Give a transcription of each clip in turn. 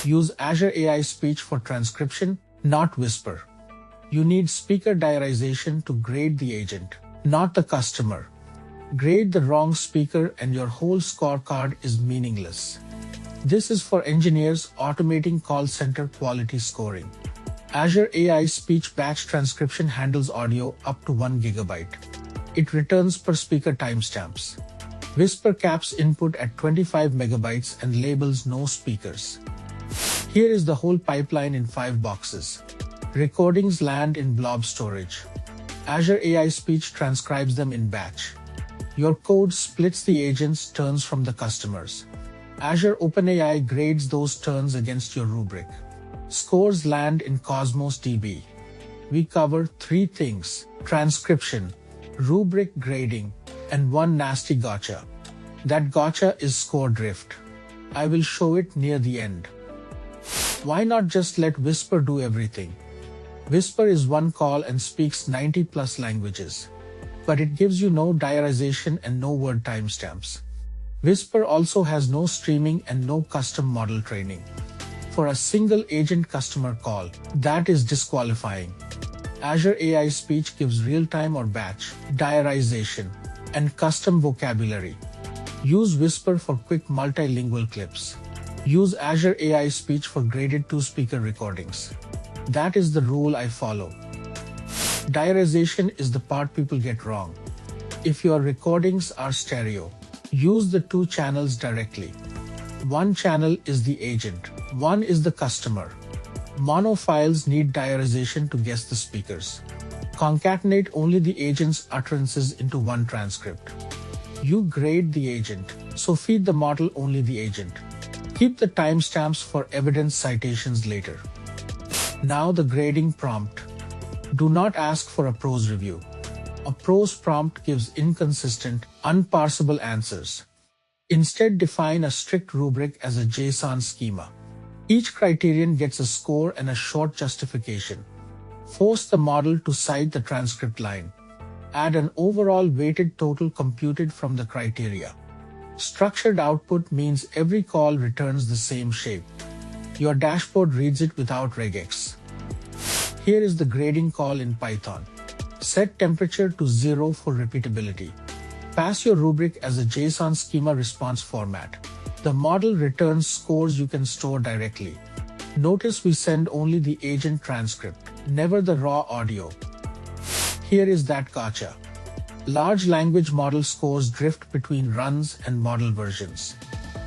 Use Azure AI Speech for transcription, not Whisper. You need speaker diarization to grade the agent, not the customer. Grade the wrong speaker and your whole scorecard is meaningless. This is for engineers automating call center quality scoring. Azure AI Speech Batch Transcription handles audio up to 1 GB. It returns per speaker timestamps. Whisper caps input at 25 megabytes and labels no speakers. Here is the whole pipeline in 5 boxes. Recordings land in blob storage. Azure AI Speech transcribes them in batch. Your code splits the agent's turns from the customer's. Azure OpenAI grades those turns against your rubric. Scores land in Cosmos DB. We cover 3 things: transcription, rubric grading, and one nasty gotcha. That gotcha is score drift. I will show it near the end. Why not just let Whisper do everything? Whisper is one call and speaks 90+ languages. But it gives you no diarization and no word timestamps. Whisper also has no streaming and no custom model training. For a single agent customer call, that is disqualifying. Azure AI Speech gives real-time or batch, diarization, and custom vocabulary. Use Whisper for quick multilingual clips. Use Azure AI Speech for graded 2-speaker recordings. That is the rule I follow. Diarization is the part people get wrong. If your recordings are stereo, use the 2 channels directly. One channel is the agent, one is the customer. Mono files need diarization to guess the speakers. Concatenate only the agent's utterances into one transcript. You grade the agent, so feed the model only the agent. Keep the timestamps for evidence citations later. Now the grading prompt. Do not ask for a prose review. A prose prompt gives inconsistent, unparsable answers. Instead, define a strict rubric as a JSON schema. Each criterion gets a score and a short justification. Force the model to cite the transcript line. Add an overall weighted total computed from the criteria. Structured output means every call returns the same shape. Your dashboard reads it without regex. Here is the grading call in Python. Set temperature to 0 for repeatability. Pass your rubric as a JSON schema response format. The model returns scores you can store directly. Notice we send only the agent transcript, never the raw audio. Here is that gotcha. Large language model scores drift between runs and model versions.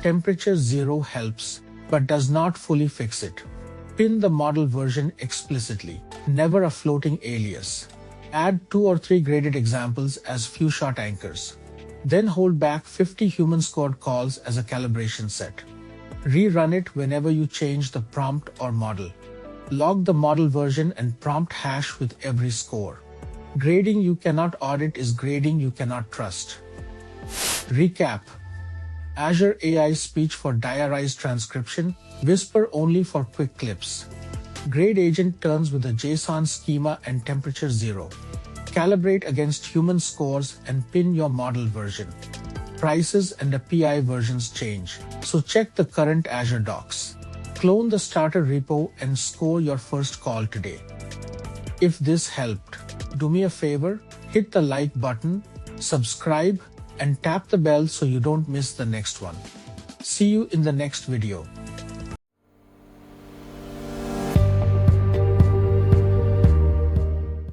Temperature 0 helps, but does not fully fix it. Pin the model version explicitly, never a floating alias. Add 2 or 3 graded examples as few-shot anchors. Then hold back 50 human-scored calls as a calibration set. Rerun it whenever you change the prompt or model. Log the model version and prompt hash with every score. Grading you cannot audit is grading you cannot trust. Recap. Azure AI Speech for diarized transcription, Whisper only for quick clips. Grade agent turns with a JSON schema and temperature 0. Calibrate against human scores and pin your model version. Prices and API versions change, so check the current Azure docs. Clone the starter repo and score your first call today. If this helped, do me a favor, hit the like button, subscribe, and tap the bell so you don't miss the next one. See you in the next video.